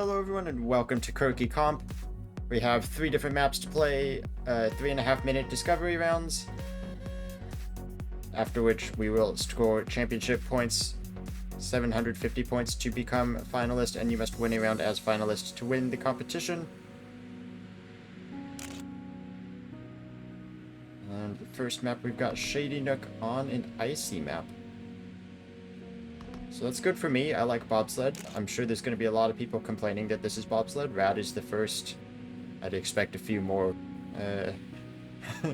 Hello everyone and welcome to Kerki Comp. We have 3 different maps to play, 3.5-minute discovery rounds, after which we will score championship points, 750 points to become a finalist, and you must win a round as finalist to win the competition. And the first map, we've got Shadynook on an icy map. So that's good for me. I like bobsled. I'm sure there's going to be a lot of people complaining that this is bobsled. Rad is the first. I'd expect a few more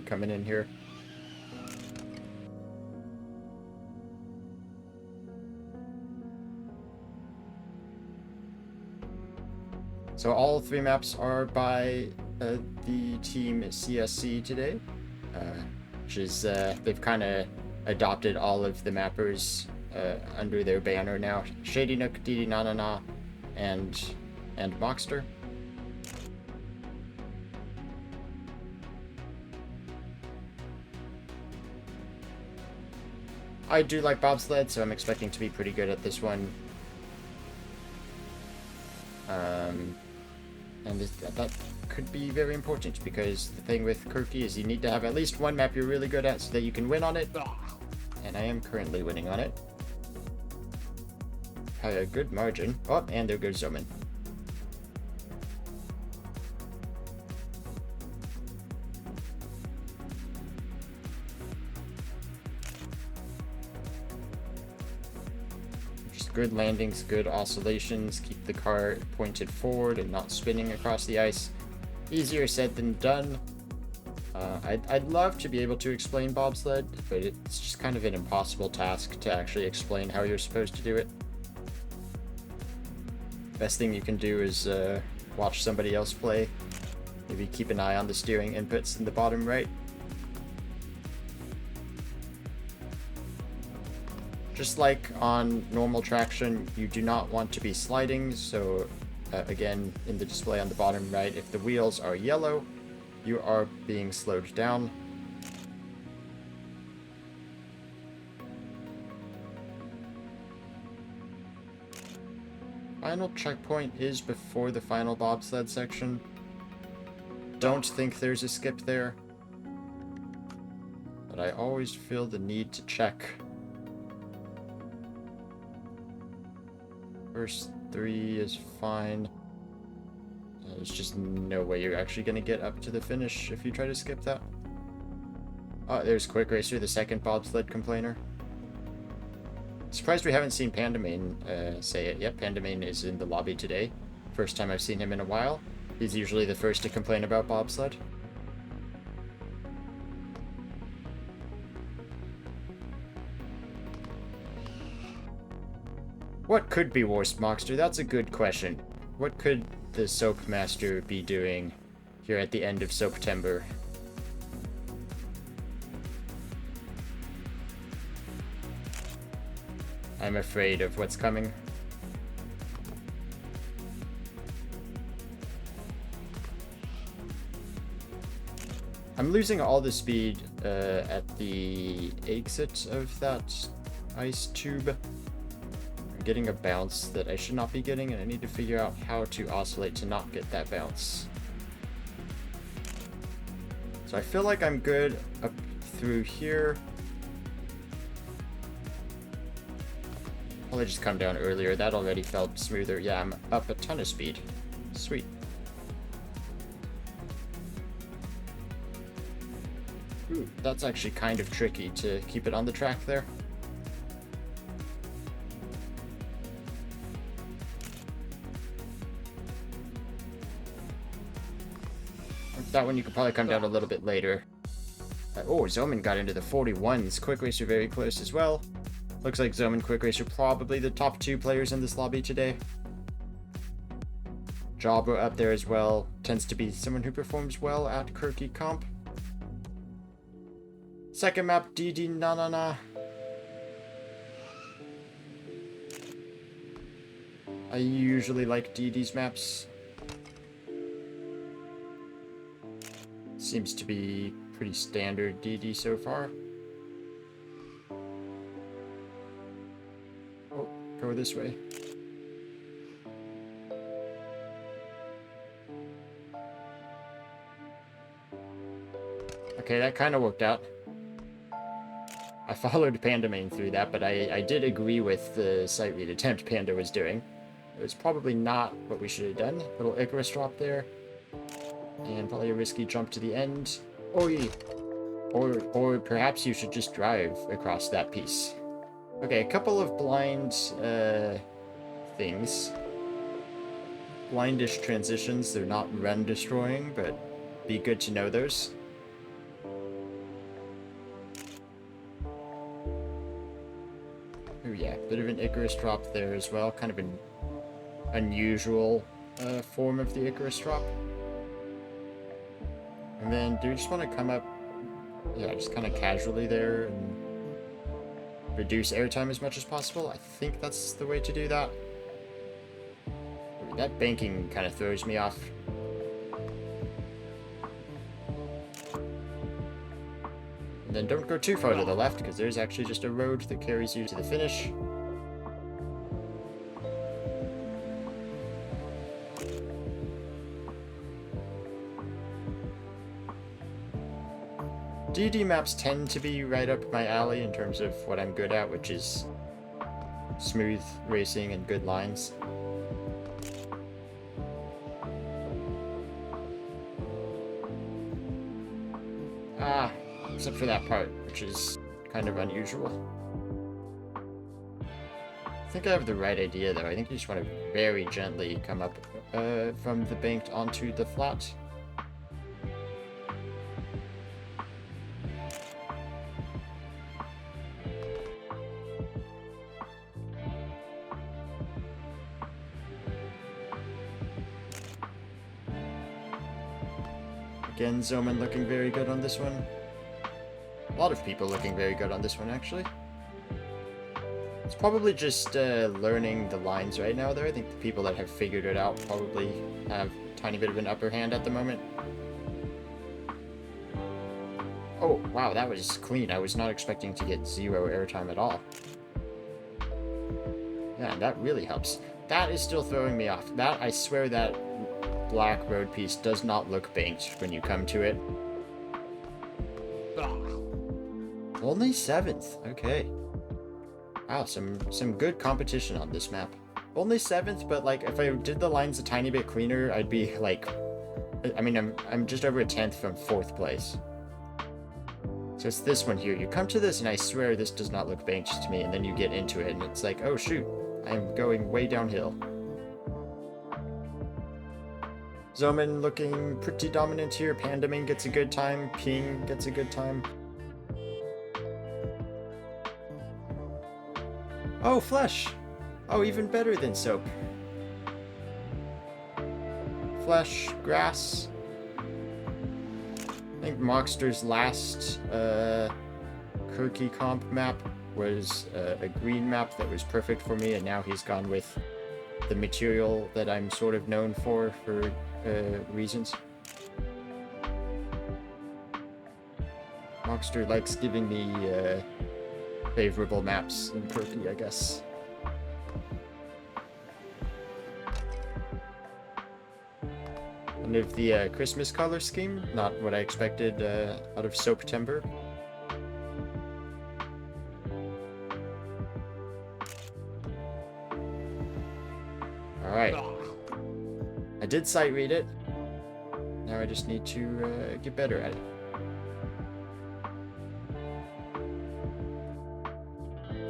coming in here. So all 3 maps are by the team CSC today, which is they've kind of adopted all of the mappers under their banner now. Shadynook, DeeDeeNaNaNa, and Mokster. I do like bobsled, so I'm expecting to be pretty good at this one. And that could be very important, because the thing with Kerki is you need to have at least one map you're really good at so that you can win on it. And I am currently winning on it. Had a good margin. Oh, and there goes Zoman. Just good landings, good oscillations, keep the car pointed forward and not spinning across the ice. Easier said than done. I'd love to be able to explain bobsled, but it's just kind of an impossible task to actually explain how you're supposed to do it. Best thing you can do is watch somebody else play. Maybe keep an eye on the steering inputs in the bottom right. Just like on normal traction, you do not want to be sliding, so again, in the display on the bottom right, if the wheels are yellow, you are being slowed down. Final checkpoint is before the final bobsled section. Don't think there's a skip there, but I always feel the need to check. First 3 is fine. There's just no way you're actually going to get up to the finish if you try to skip that. Oh, there's Quick Racer, the second bobsled complainer. Surprised we haven't seen Pandamane say it yet. Pandamane is in the lobby today. First time I've seen him in a while. He's usually the first to complain about bobsled. What could be worse, Mokster? That's a good question. What could the Soap Master be doing here at the end of Soaptember? I'm afraid of what's coming. I'm losing all the speed at the exit of that ice tube. I'm getting a bounce that I should not be getting, and I need to figure out how to oscillate to not get that bounce. So I feel like I'm good up through here. Probably just come down earlier. That already felt smoother. Yeah, I'm up a ton of speed. Sweet. Ooh, that's actually kind of tricky to keep it on the track there. That one you could probably come down a little bit later. Oh, Zoman got into the 41s. Quick Racer very close as well. Looks like Zoman, Quick Racer probably the top 2 players in this lobby today. Jabra up there as well. Tends to be someone who performs well at Kerki Comp. Second map, DeeDeeNaNaNa. I usually like DeeDee's maps. Seems to be pretty standard DeeDee so far. Oh, go this way. Okay, that kind of worked out. I followed Panda Main through that, but I did agree with the sight read attempt Panda was doing. It was probably not what we should have done. Little Icarus drop there. And probably a risky jump to the end. Oi! Or perhaps you should just drive across that piece. Okay, a couple of blind things. Blindish transitions, they're not run destroying, but be good to know those. Oh yeah, bit of an Icarus drop there as well, kind of an unusual form of the Icarus drop. And then do we just want to come up, yeah, just kind of casually there and reduce airtime as much as possible? I think that's the way to do that. That banking kind of throws me off. And then don't go too far to the left, because there's actually just a road that carries you to the finish. DD maps tend to be right up my alley in terms of what I'm good at, which is smooth racing and good lines. Except for that part, which is kind of unusual. I think I have the right idea, though. I think you just want to very gently come up from the banked onto the flat. Again, Zoman looking very good on this one. A lot of people looking very good on this one, actually. It's probably just learning the lines right now, though. I think the people that have figured it out probably have a tiny bit of an upper hand at the moment. Oh, wow, that was clean. I was not expecting to get 0 airtime at all. Yeah, that really helps. That is still throwing me off. That, I swear that black road piece does not look banked when you come to it. Only 7th. Okay. Wow, some good competition on this map. Only 7th, but like if I did the lines a tiny bit cleaner, I'd be like, I mean, I'm just over a 10th from 4th place. So it's this one here. You come to this and I swear this does not look banked to me, and then you get into it and it's like, oh shoot, I'm going way downhill. Zoman looking pretty dominant here. Pandamin gets a good time. Ping gets a good time. Oh, Flesh! Oh, even better than Soap. Flesh, Grass. I think Mokster's last Kerki Comp map was a green map that was perfect for me, and now he's gone with the material that I'm sort of known for reasons. Mokster likes giving me favorable maps in Kerki, I guess. Kind of the Christmas color scheme, not what I expected out of Soaptember. Alright. I did sight read it. Now I just need to get better at it.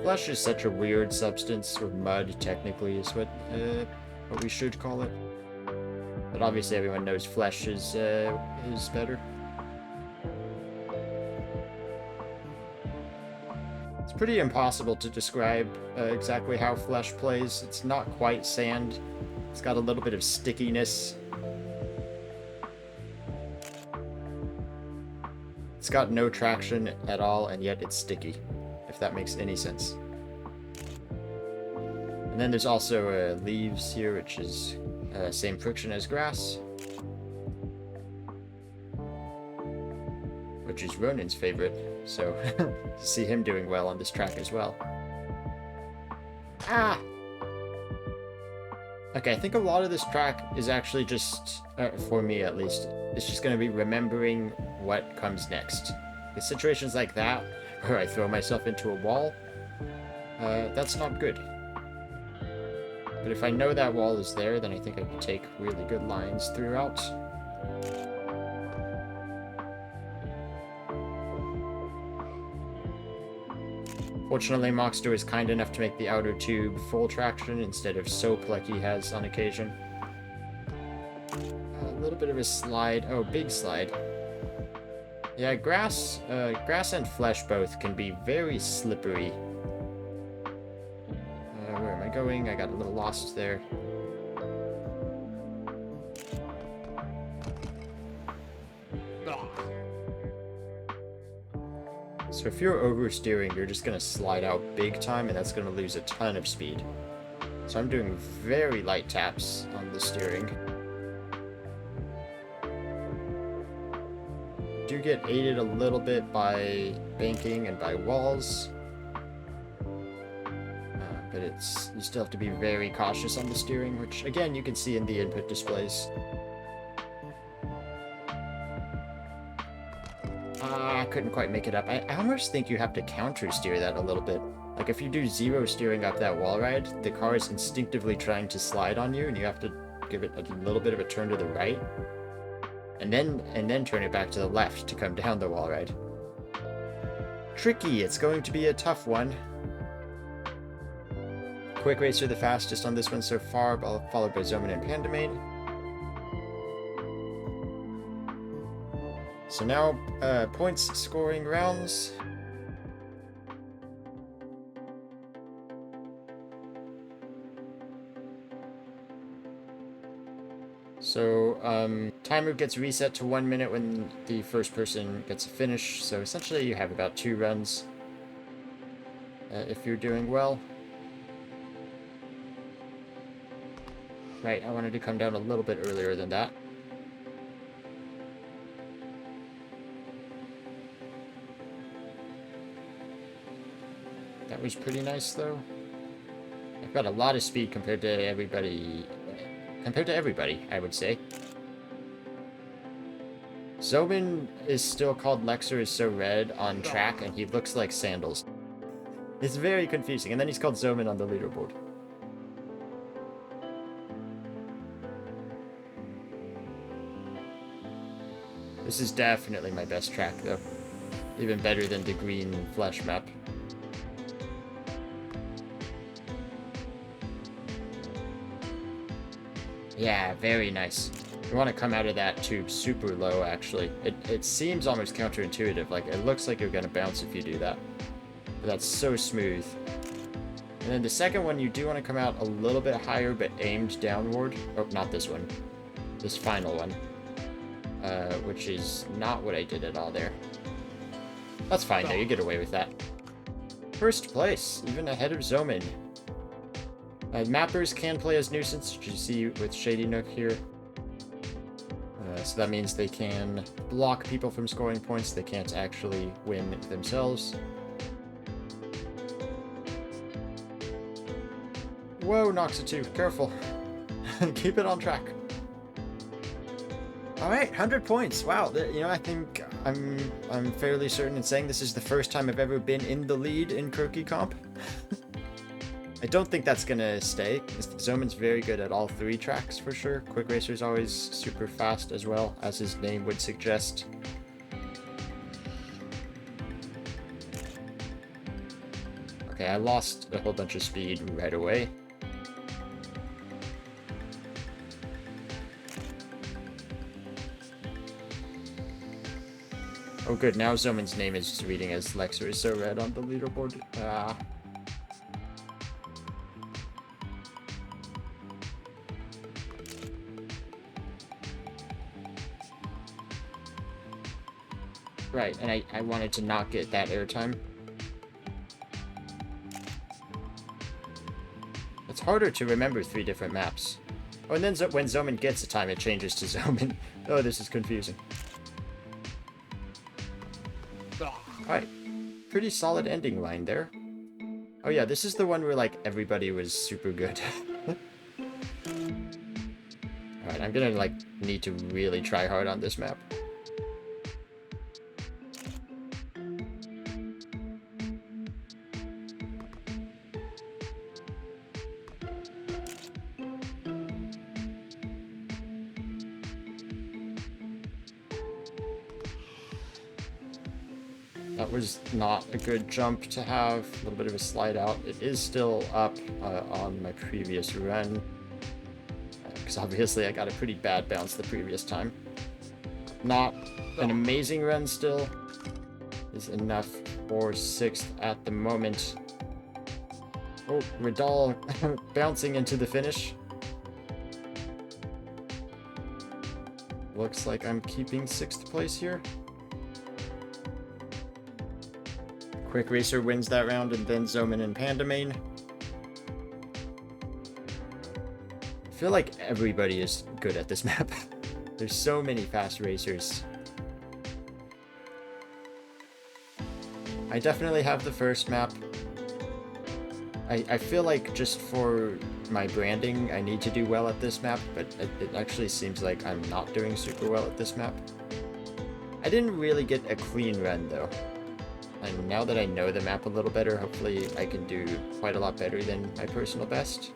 Flesh is such a weird substance, or mud technically is what we should call it. But obviously everyone knows flesh is better. It's pretty impossible to describe exactly how flesh plays. It's not quite sand. It's got a little bit of stickiness. It's got no traction at all, and yet it's sticky, if that makes any sense. And then there's also leaves here, which is same friction as grass, which is Ronin's favorite, so see him doing well on this track as well. Ah! Okay, I think a lot of this track is actually just, for me at least, it's just going to be remembering what comes next. In situations like that, where I throw myself into a wall, that's not good. But if I know that wall is there, then I think I can take really good lines throughout. Fortunately, Mokster is kind enough to make the outer tube full traction instead of soap like he has on occasion. A little bit of a slide. Oh, big slide. Yeah, grass and flesh both can be very slippery. Where am I going? I got a little lost there. So if you're oversteering, you're just going to slide out big time, and that's going to lose a ton of speed. So I'm doing very light taps on the steering. Do get aided a little bit by banking and by walls. But you still have to be very cautious on the steering, which again you can see in the input displays. I couldn't quite make it up. I almost think you have to counter steer that a little bit. Like if you do zero steering up that wall ride, the car is instinctively trying to slide on you, and you have to give it a little bit of a turn to the right, and then turn it back to the left to come down the wall ride. Tricky. It's going to be a tough one. Quick Racer the fastest on this one so far, followed by Zoman and Pandamane. So now, points scoring rounds. So, timer gets reset to 1 minute when the first person gets a finish. So essentially you have about 2 runs if you're doing well. Right, I wanted to come down a little bit earlier than that. That was pretty nice, though. I've got a lot of speed compared to everybody. I would say. Zoman is still called Lexer is so red on track, and he looks like sandals. It's very confusing, and then he's called Zoman on the leaderboard. This is definitely my best track, though. Even better than the green flesh map. Yeah, very nice. You want to come out of that tube super low, actually. It seems almost counterintuitive. Like, it looks like you're going to bounce if you do that. But that's so smooth. And then the second one, you do want to come out a little bit higher, but aimed downward. Oh, not this one. This final one. Which is not what I did at all there. That's fine, though. You get away with that. First place, even ahead of Zoman. Mappers can play as nuisance, which you see with Shadynook here. So that means they can block people from scoring points. They can't actually win themselves. Whoa, knocks it too. Careful. Keep it on track. All right, 100 points. Wow, you know, I think I'm fairly certain in saying this is the first time I've ever been in the lead in Kerki Comp. I don't think that's gonna stay. Zoman's very good at all 3 tracks for sure. Quick Racer's always super fast as well, as his name would suggest. Okay, I lost a whole bunch of speed right away. Oh good, now Zoman's name is reading as Lexer is so red on the leaderboard. Right, and I wanted to not get that airtime. It's harder to remember 3 different maps. Oh, and then when Zoman gets a time, it changes to Zoman. Oh, this is confusing. Alright, pretty solid ending line there. Oh yeah, this is the one where, like, everybody was super good. Alright, I'm gonna, like, need to really try hard on this map. That was not a good jump to have, a little bit of a slide out. It is still up on my previous run, because obviously I got a pretty bad bounce the previous time. Not an amazing run still, is enough for 6th at the moment. Oh, Radal bouncing into the finish. Looks like I'm keeping 6th place here. Quick Racer wins that round, and then Zoman and Pandamane. I feel like everybody is good at this map. There's so many fast racers. I definitely have the first map. I feel like just for my branding, I need to do well at this map, but it actually seems like I'm not doing super well at this map. I didn't really get a clean run, though. And now that I know the map a little better, hopefully I can do quite a lot better than my personal best.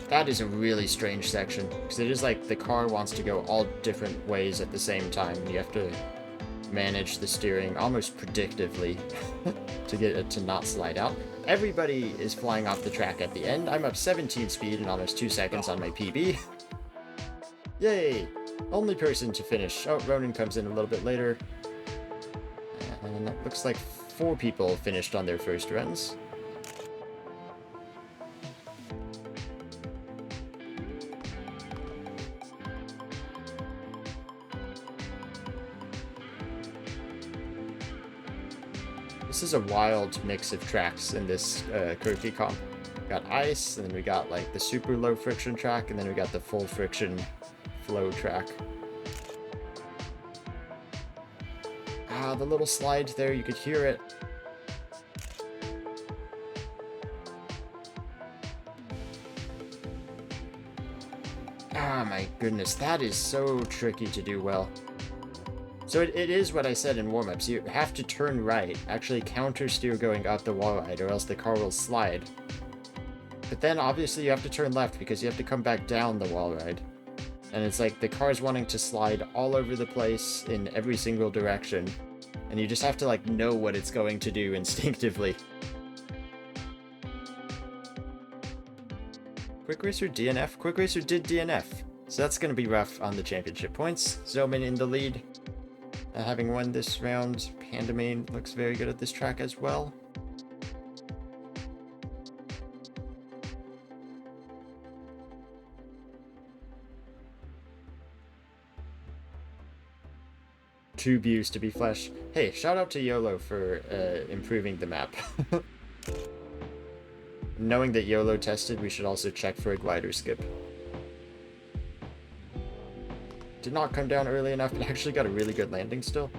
That is a really strange section, because it is like the car wants to go all different ways at the same time, and you have to manage the steering almost predictively to get it to not slide out. Everybody is flying off the track at the end. I'm up 17 speed in almost 2 seconds on my PB. Yay! Only person to finish. Oh, Ronan comes in a little bit later. And it looks like 4 people finished on their first runs. This is a wild mix of tracks in this Kerki Comp. We got ice, and then we got like the super low friction track, and then we got the full friction flow track. Ah, the little slide there, you could hear it. Ah, my goodness, that is so tricky to do well. So it is what I said in warm-ups. You have to turn right, actually counter-steer going up the wall ride, or else the car will slide. But then obviously you have to turn left because you have to come back down the wall ride. And it's like the car's wanting to slide all over the place in every single direction. And you just have to like know what it's going to do instinctively. Quick Racer DNF? Quick Racer did DNF. So that's going to be rough on the championship points. Zoman in the lead. Having won this round, Pandamane looks very good at this track as well. Tube used to be flesh. Hey, shout out to YOLO for improving the map. Knowing that YOLO tested, we should also check for a glider skip. Did not come down early enough, but actually got a really good landing still.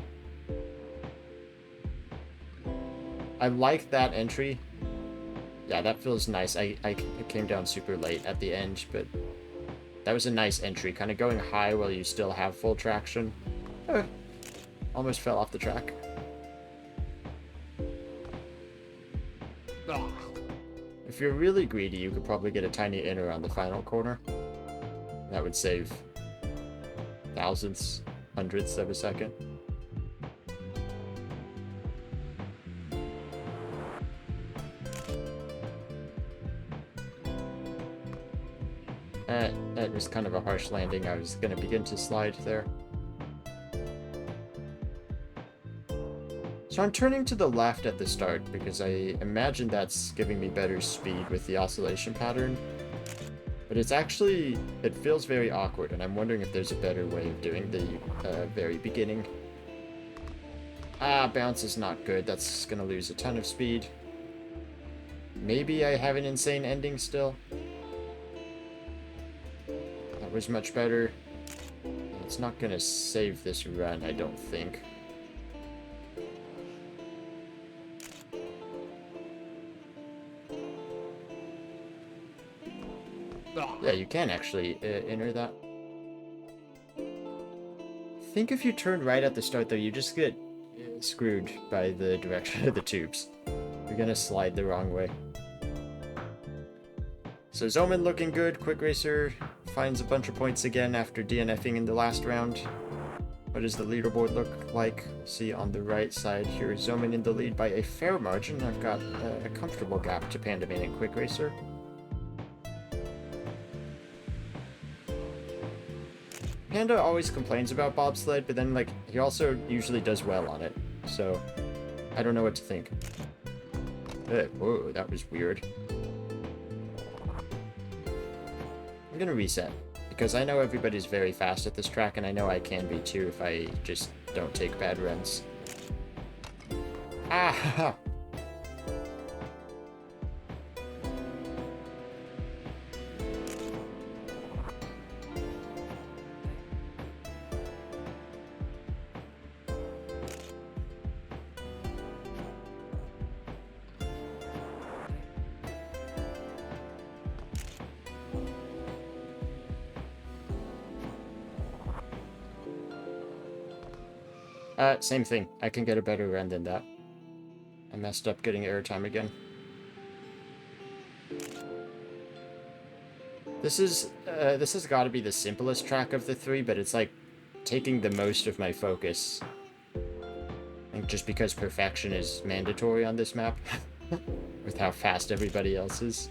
I like that entry. Yeah, that feels nice. I came down super late at the end, but that was a nice entry. Kind of going high while you still have full traction. Almost fell off the track. If you're really greedy, you could probably get a tiny inner on the final corner. That would save thousandths, hundredths of a second. That was kind of a harsh landing. I was going to begin to slide there. So I'm turning to the left at the start because I imagine that's giving me better speed with the oscillation pattern. But it's actually, it feels very awkward, and I'm wondering if there's a better way of doing the very beginning. Ah, bounce is not good. That's gonna lose a ton of speed. Maybe I have an insane ending still. That was much better. It's not gonna save this run, I don't think. Yeah, you can actually enter that. I think if you turn right at the start, though, you just get screwed by the direction of the tubes. You're gonna slide the wrong way. So Zoman looking good. Quick Racer finds a bunch of points again after DNFing in the last round. What does the leaderboard look like? See on the right side here, Zoman in the lead by a fair margin. I've got a comfortable gap to Pandaman and Quick Racer. Panda always complains about bobsled, but then, like, he also usually does well on it. So, I don't know what to think. Whoa, that was weird. I'm gonna reset, because I know everybody's very fast at this track, and I know I can be too if I just don't take bad runs. Ah! Same thing. I can get a better run than that. I messed up getting airtime again. This has got to be the simplest track of the three, but it's like taking the most of my focus. I think just because perfection is mandatory on this map, with how fast everybody else is.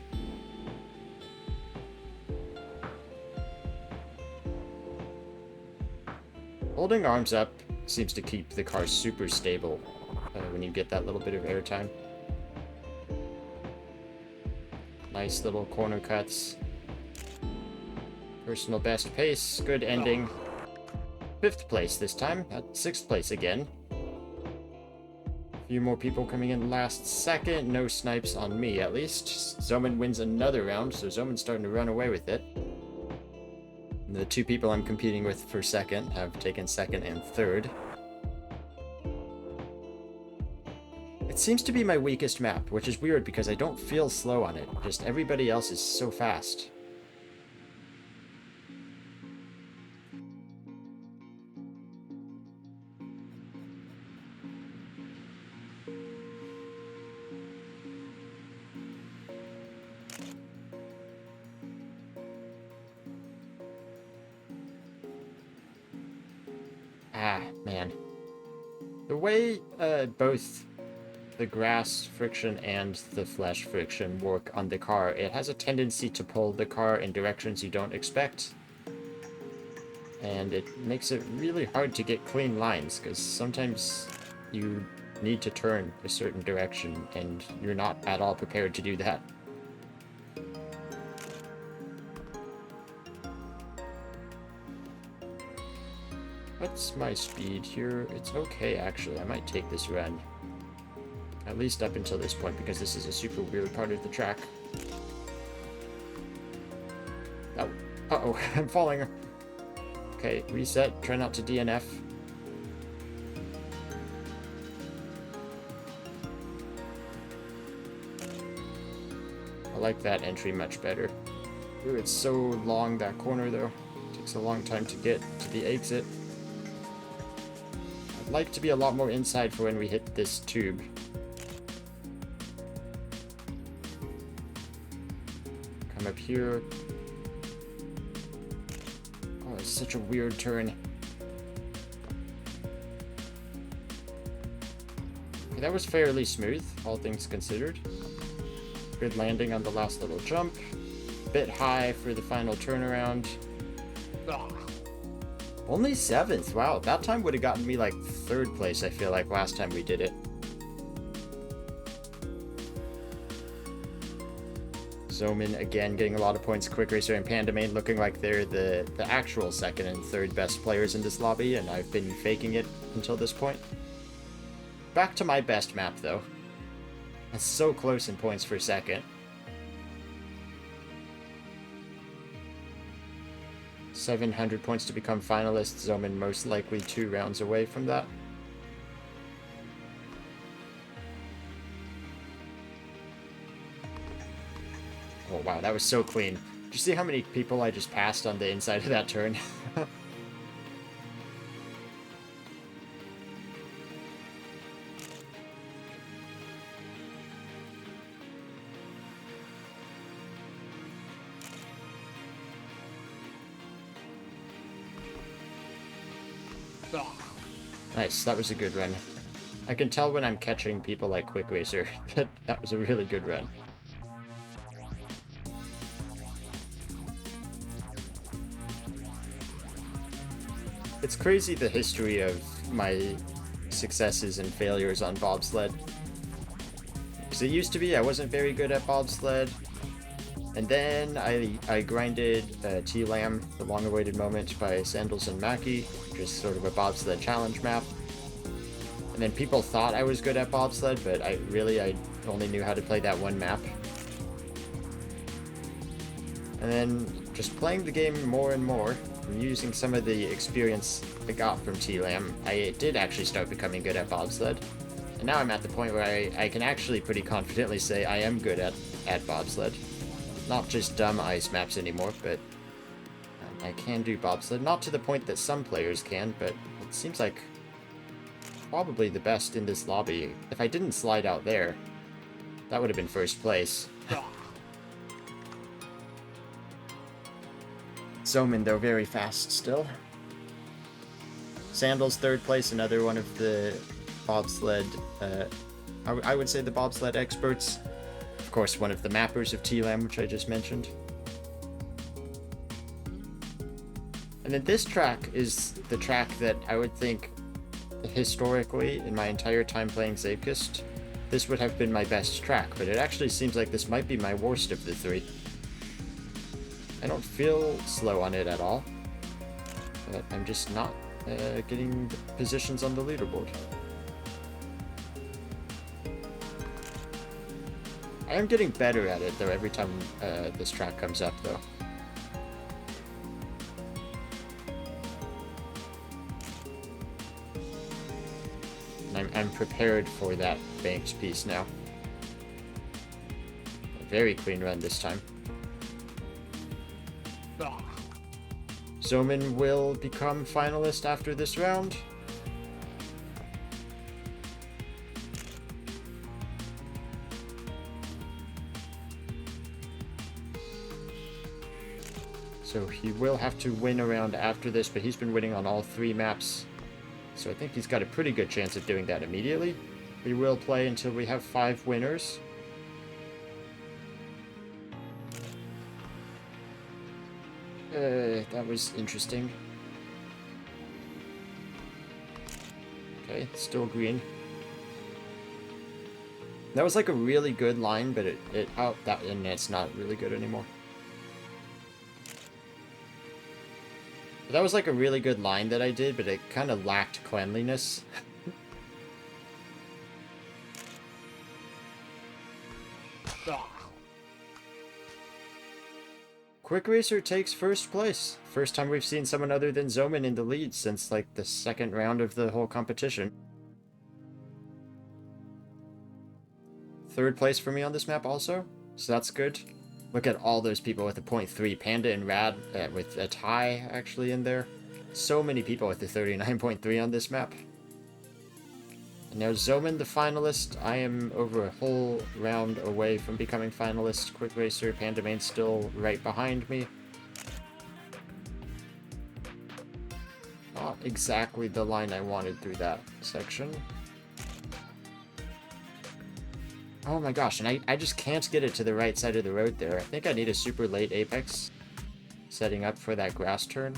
Holding arms up seems to keep the car super stable when you get that little bit of airtime. Nice little corner cuts. Personal best pace, good ending. 5th place this time, at 6th place again. A few more people coming in last second, no snipes on me at least. Zoman wins another round, so Zoman's starting to run away with it. The two people I'm competing with for second have taken second and third. It seems to be my weakest map, which is weird because I don't feel slow on it. Just everybody else is so fast. Ah, man. The way both the grass friction and the flesh friction work on the car, it has a tendency to pull the car in directions you don't expect. And it makes it really hard to get clean lines, because sometimes you need to turn a certain direction, and you're not at all prepared to do that. What's my speed here? It's okay, actually. I might take this run. At least up until this point, because this is a super weird part of the track. Oh, uh-oh, I'm falling. Okay, reset. Try not to DNF. I like that entry much better. Ooh, it's so long, that corner, though. It takes a long time to get to the exit. I'd like to be a lot more inside for when we hit this tube. Come up here. Oh, it's such a weird turn. Okay, that was fairly smooth, all things considered. Good landing on the last little jump. Bit high for the final turnaround. Only 7th. Wow, that time would have gotten me like 3rd place, I feel like, last time we did it. Zoman again getting a lot of points. Quick Racer and Pandaman looking like they're the actual 2nd and 3rd best players in this lobby, and I've been faking it until this point. Back to my best map, though. That's so close in points for 2nd. 700 points to become finalists. Zoman most likely 2 rounds away from that. Oh wow, that was so clean. Did you see how many people I just passed on the inside of that turn? Nice, that was a good run. I can tell when I'm catching people like Quick Racer. That was a really good run. It's crazy the history of my successes and failures on bobsled. Because it used to be I wasn't very good at bobsled. And then I grinded T-Lam, the long-awaited moment by Sandals and Mackie, which is sort of a bobsled challenge map. And then people thought I was good at bobsled, but I only knew how to play that one map. And then just playing the game more and more, and using some of the experience I got from T-Lam, I did actually start becoming good at bobsled. And now I'm at the point where I can actually pretty confidently say I am good at bobsled. Not just dumb ice maps anymore, but I can do bobsled. Not to the point that some players can, but it seems like probably the best in this lobby. If I didn't slide out there, that would have been first place. Zoman, though, very fast still. Sandals, third place, another one of the bobsled, I would say the bobsled experts. Of course, one of the mappers of T-Lam, which I just mentioned. And then this track is the track that I would think, historically, in my entire time playing Zapekist, this would have been my best track, but it actually seems like this might be my worst of the three. I don't feel slow on it at all, but I'm just not getting the positions on the leaderboard. I am getting better at it, though, every time this track comes up, though. And I'm prepared for that Banks piece now. A very clean run this time. Zoman will become finalist after this round. So he will have to win a round after this, but he's been winning on all three maps. So I think he's got a pretty good chance of doing that immediately. We will play until we have 5 winners. That was interesting. Okay, still green. That was like a really good line, but and it's not really good anymore. But that was like a really good line that I did, but it kind of lacked cleanliness. Quick Racer takes first place. First time we've seen someone other than Zoman in the lead since like the second round of the whole competition. Third place for me on this map also, so that's good. Look at all those people with a 0.3. Panda and Rad with a tie actually in there. So many people with the 39.3 on this map. And now Zoman the finalist. I am over a whole round away from becoming finalist. Quick Racer, Panda Main still right behind me. Not exactly the line I wanted through that section. Oh my gosh, and I just can't get it to the right side of the road there. I think I need a super late apex setting up for that grass turn.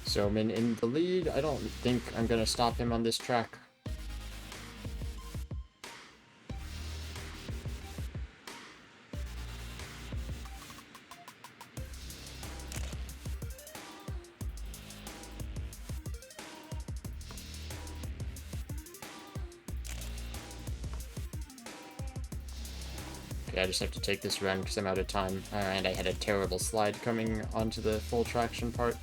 Zoman in the lead. I don't think I'm going to stop him on this track. Yeah, I just have to take this run because I'm out of time. And I had a terrible slide coming onto the full traction part.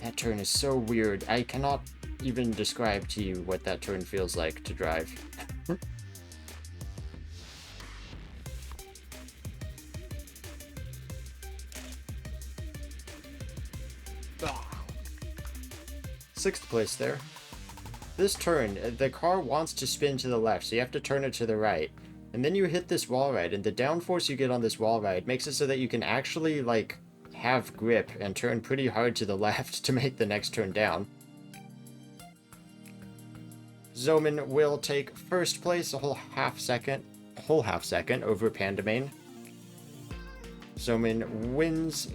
That turn is so weird. I cannot even describe to you what that turn feels like to drive. Sixth place there. This turn, the car wants to spin to the left, so you have to turn it to the right. And then you hit this wall ride, and the downforce you get on this wall ride makes it so that you can actually, like, have grip and turn pretty hard to the left to make the next turn down. Zoman will take first place, a whole half second over Pandamane. Zoman wins,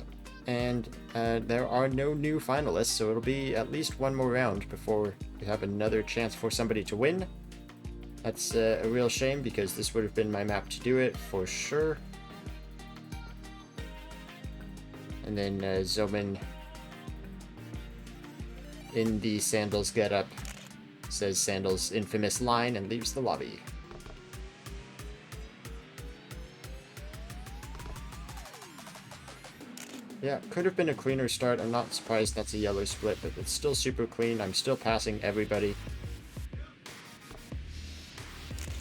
and there are no new finalists, so it'll be at least one more round before we have another chance for somebody to win. That's a real shame, because this would have been my map to do it, for sure. And then Zoman, in the Sandals getup, says Sandals' infamous line and leaves the lobby. Yeah, could have been a cleaner start. I'm not surprised that's a yellow split, but it's still super clean. I'm still passing everybody.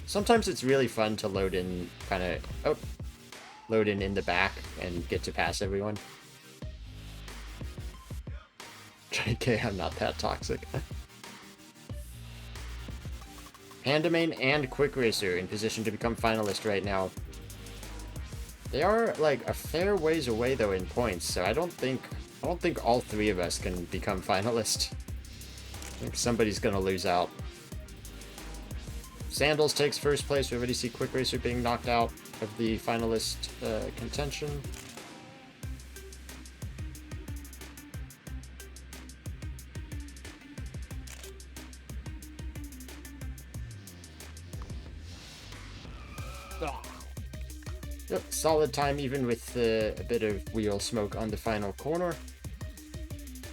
Sometimes it's really fun to load in load in the back and get to pass everyone. JK, I'm not that toxic. Pandamane and Quick Racer in position to become finalist right now. They are like a fair ways away though in points, so I don't think all three of us can become finalists. I think somebody's gonna lose out. Sandals takes first place. We already see Quick Racer being knocked out of the finalist contention. Yep, solid time even with a bit of wheel smoke on the final corner.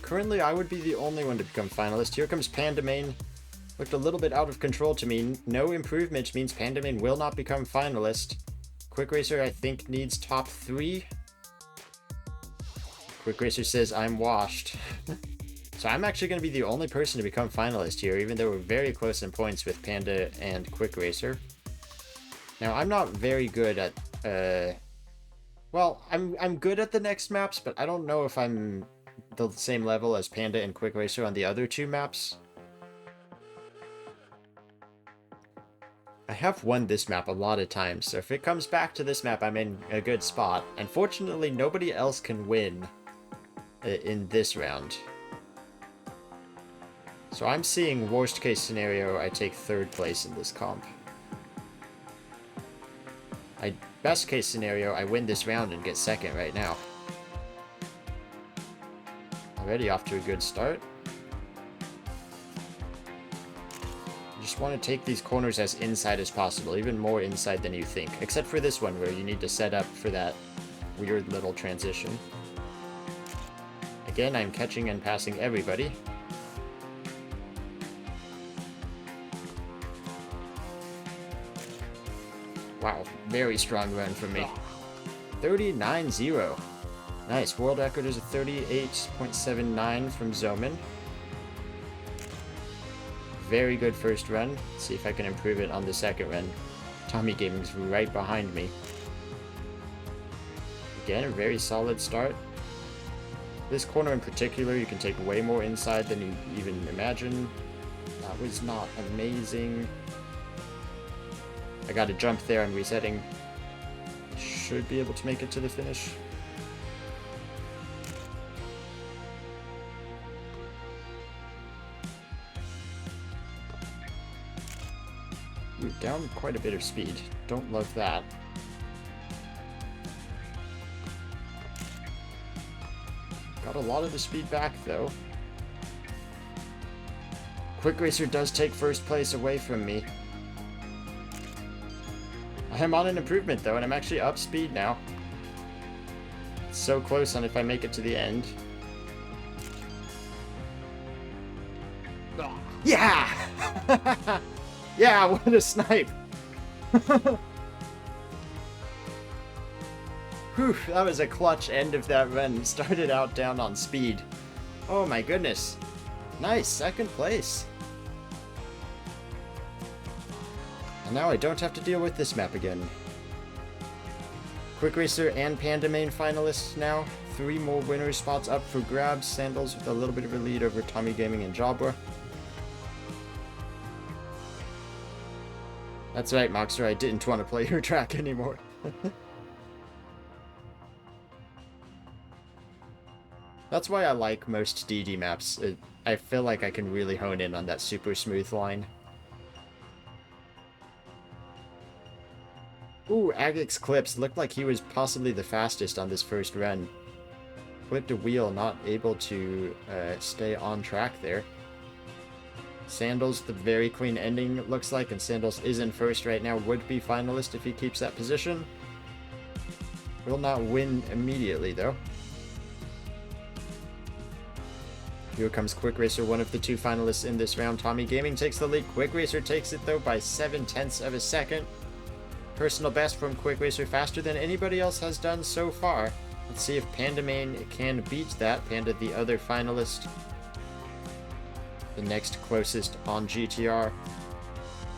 Currently, I would be the only one to become finalist. Here comes Pandamane. Looked a little bit out of control to me. No improvement means Pandamane will not become finalist. Quick Racer, I think, needs top 3. Quick Racer says, I'm washed. So I'm actually going to be the only person to become finalist here, even though we're very close in points with Panda and Quick Racer. Now, I'm not very good at well, I'm good at the next maps, but I don't know if I'm the same level as Panda and Quick Racer on the other 2 maps. I have won this map a lot of times, so if it comes back to this map, I'm in a good spot. Unfortunately, nobody else can win in this round. So I'm seeing worst case scenario, I take 3rd place in this comp. Best case scenario, I win this round and get 2nd right now. Already off to a good start. Just want to take these corners as inside as possible, even more inside than you think, except for this one where you need to set up for that weird little transition. Again, I'm catching and passing everybody. Wow, very strong run from me. 39-0. Nice, world record is a 38.79 from Zoman. Very good first run. Let's see if I can improve it on the 2nd run. Tommy Gaming's right behind me. Again, a very solid start. This corner in particular, you can take way more inside than you even imagine. That was not amazing. I got a jump there, I'm resetting. Should be able to make it to the finish. Ooh, down quite a bit of speed. Don't love that. Got a lot of the speed back though. Quick Racer does take first place away from me. I am on an improvement though, and I'm actually up speed now. It's so close on if I make it to the end. Yeah! Yeah, what a snipe! Whew, that was a clutch end of that run. Started out down on speed. Oh my goodness. Nice, second place. And now I don't have to deal with this map again. Quick Racer and Panda Main finalists now. 3 more winner spots up for grabs. Sandals with a little bit of a lead over Tommy Gaming and Jabra. That's right, Mokster, I didn't want to play your track anymore. That's why I like most DD maps. I feel like I can really hone in on that super smooth line. Ooh, Agix Clips looked like he was possibly the fastest on this first run. Flipped a wheel, not able to stay on track there. Sandals, the very clean ending it looks like, and Sandals is in first right now. Would be finalist if he keeps that position. Will not win immediately though. Here comes Quick Racer, one of the 2 finalists in this round. Tommy Gaming takes the lead. Quick Racer takes it though by 0.7 of a second. Personal best from Quick Racer, faster than anybody else has done so far. Let's see if Panda Main can beat that. Panda, the other finalist. The next closest on GTR.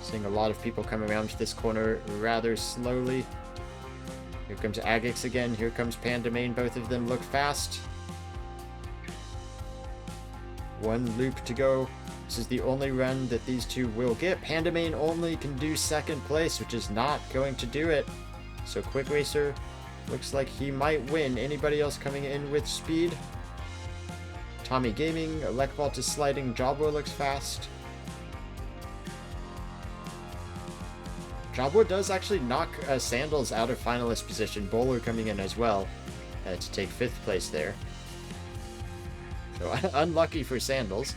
Seeing a lot of people come around this corner rather slowly. Here comes Agix again. Here comes Panda Main. Both of them look fast. 1 loop to go. This is the only run that these 2 will get. Panda Main only can do second place, which is not going to do it. So Quick Racer looks like he might win. Anybody else coming in with speed? Tommy Gaming, Lekvault is sliding. Jabra looks fast. Jabra does actually knock Sandals out of finalist position. Bowler coming in as well to take 5th place there. So unlucky for Sandals.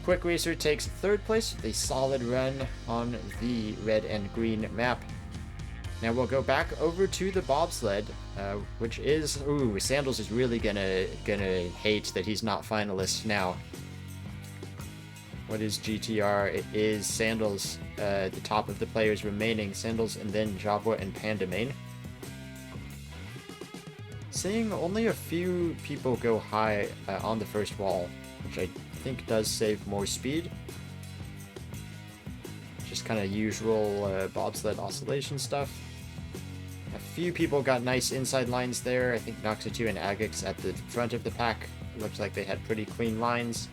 Quick Racer takes 3rd place with a solid run on the red and green map. Now we'll go back over to the bobsled, which is... Ooh, Sandals is really gonna hate that he's not finalist now. What is GTR? It is Sandals, the top of the players remaining. Sandals and then Jabra and Panda Main. Seeing only a few people go high on the first wall, which I think does save more speed. Just kind of usual bobsled oscillation stuff. A few people got nice inside lines there. I think Noxatu and Agix at the front of the pack looks like they had pretty clean lines.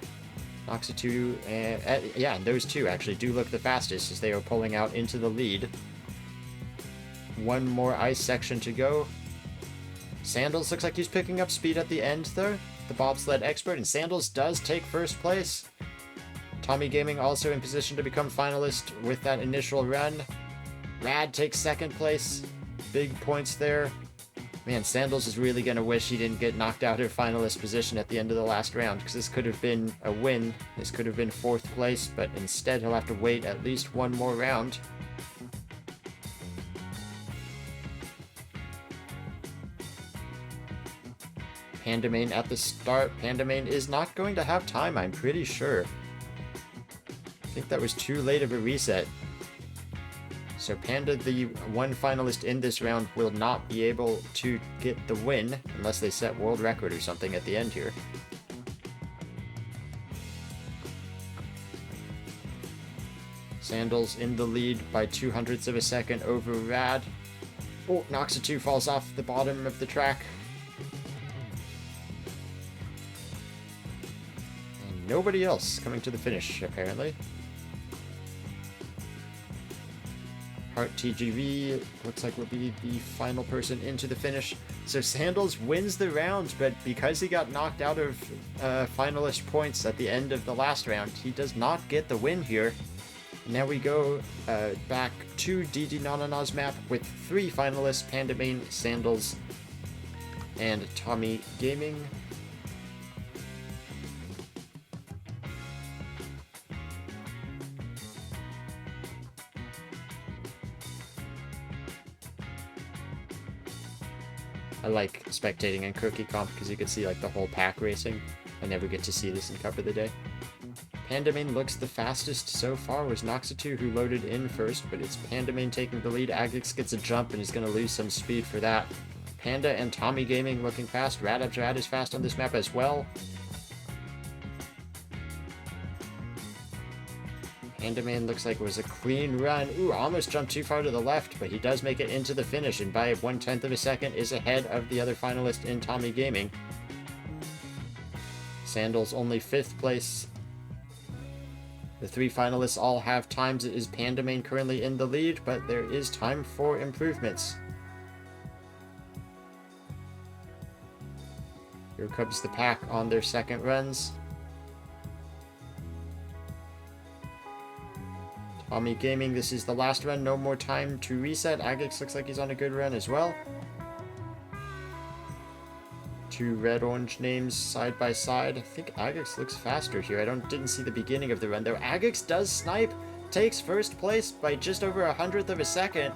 Noxatu and yeah, and those 2 actually do look the fastest as they are pulling out into the lead. 1 more ice section to go. Sandals looks like he's picking up speed at the end though, the bobsled expert, and Sandals does take 1st place. Tommy Gaming also in position to become finalist with that initial run. Rad takes 2nd place. Big points there. Man, Sandals is really going to wish he didn't get knocked out of finalist position at the end of the last round, because this could have been a win. This could have been 4th place, but instead he'll have to wait at least 1 more round. Panda Main at the start. Panda Main is not going to have time, I'm pretty sure. I think that was too late of a reset. So Panda, the 1 finalist in this round, will not be able to get the win unless they set world record or something at the end here. Sandals in the lead by 0.02 of a second over Rad. Oh, Noxatu falls off the bottom of the track. And nobody else coming to the finish, apparently. Heart TGV looks like will be the final person into the finish. So Sandals wins the round, but because he got knocked out of finalist points at the end of the last round, he does not get the win here. Now we go back to DeeDeeNaNaNa's map with 3 finalists: Panda Main, Sandals, and Tommy Gaming. I like spectating in Kerki Comp because you can see like the whole pack racing. I never get to see this in Cup of the Day. Pandamain looks the fastest so far. Was Noxatu who loaded in first, but it's Pandamain taking the lead. Agix gets a jump and is going to lose some speed for that. Panda and Tommy Gaming looking fast. Rad is fast on this map as well. Pandamain looks like it was a clean run. Ooh, almost jumped too far to the left, but he does make it into the finish, and by 1/10 of a second is ahead of the other finalist in Tommy Gaming. Sandals only 5th place. The 3 finalists all have times. It is Pandamain currently in the lead, but there is time for improvements. Here comes the pack on their second runs. Tommy Gaming, this is the last run, no more time to reset. Agix looks like he's on a good run as well. 2 red-orange names side by side. I think Agix looks faster here. I didn't see the beginning of the run though. Agix does snipe, takes first place by just over 100th of a second.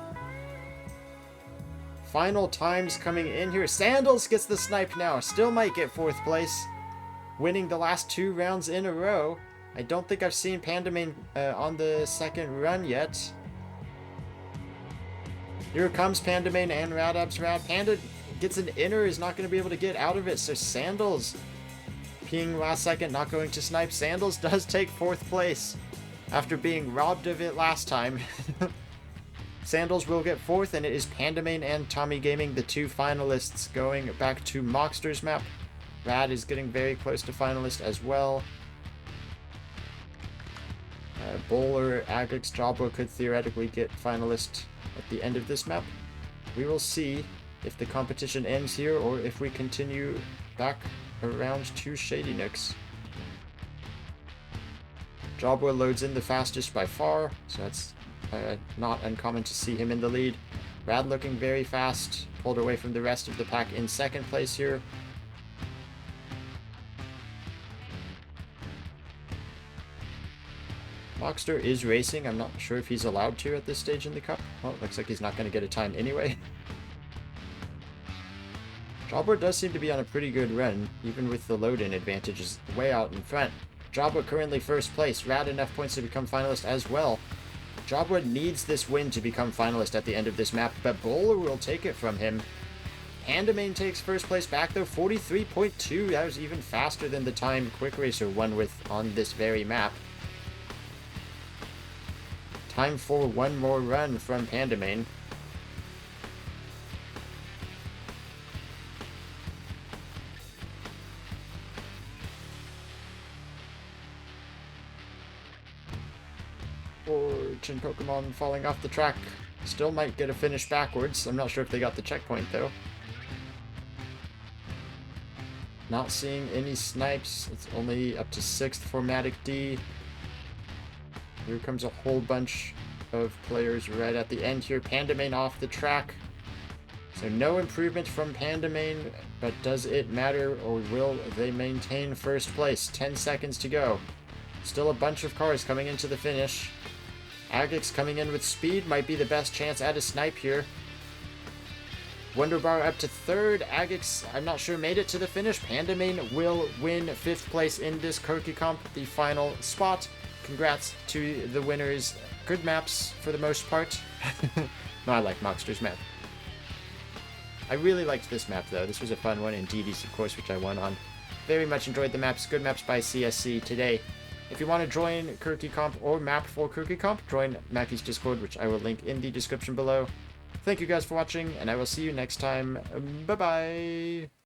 Final times coming in here. Sandals gets the snipe now. Still might get 4th place. Winning the last 2 rounds in a row. I don't think I've seen Pandamain on the second run yet. Here comes Pandamain and Radab's Rad. Panda gets an inner, is not going to be able to get out of it. So Sandals, peeing last second, not going to snipe. Sandals does take 4th place after being robbed of it last time. Sandals will get 4th, and it is Pandamain and Tommy Gaming, the 2 finalists, going back to Mokster's map. Rad is getting very close to finalist as well. Bowler, Agix, Jabba could theoretically get finalist at the end of this map. We will see if the competition ends here or if we continue back around to Shadynooks. Jabba loads in the fastest by far, so that's not uncommon to see him in the lead. Rad looking very fast, pulled away from the rest of the pack in 2nd place here. Mokster is racing. I'm not sure if he's allowed to at this stage in the cup. Well, it looks like he's not going to get a time anyway. Jabba does seem to be on a pretty good run, even with the load-in advantages way out in front. Jabba currently 1st place. Rad enough points to become finalist as well. Jabba needs this win to become finalist at the end of this map, but Bowler will take it from him. Pandamain takes 1st place back though, 43.2. That was even faster than the time Quick Racer won with on this very map. Time for one more run from Pandamain. Fortune Pokemon falling off the track. Still might get a finish backwards. I'm not sure if they got the checkpoint though. Not seeing any snipes. It's only up to 6th for Matic D. Here comes a whole bunch of players right at the end here. Pandamain off the track. So no improvement from Pandamain, but does it matter, or will they maintain 1st place? 10 seconds to go. Still a bunch of cars coming into the finish. Agix coming in with speed, might be the best chance at a snipe here. Wonderbar up to 3rd. Agix, I'm not sure, made it to the finish. Pandamain will win 5th place in this Kerki Comp, the final spot. Congrats to the winners. Good maps for the most part. No, I like Mokster's map. I really liked this map though. This was a fun one, and DD's of course, which I won on. Very much enjoyed the maps. Good maps by CSC today. If you want to join Kerki Comp or map for Kerki Comp, join Mackey's Discord, which I will link in the description below. Thank you guys for watching, and I will see you next time. Bye-bye!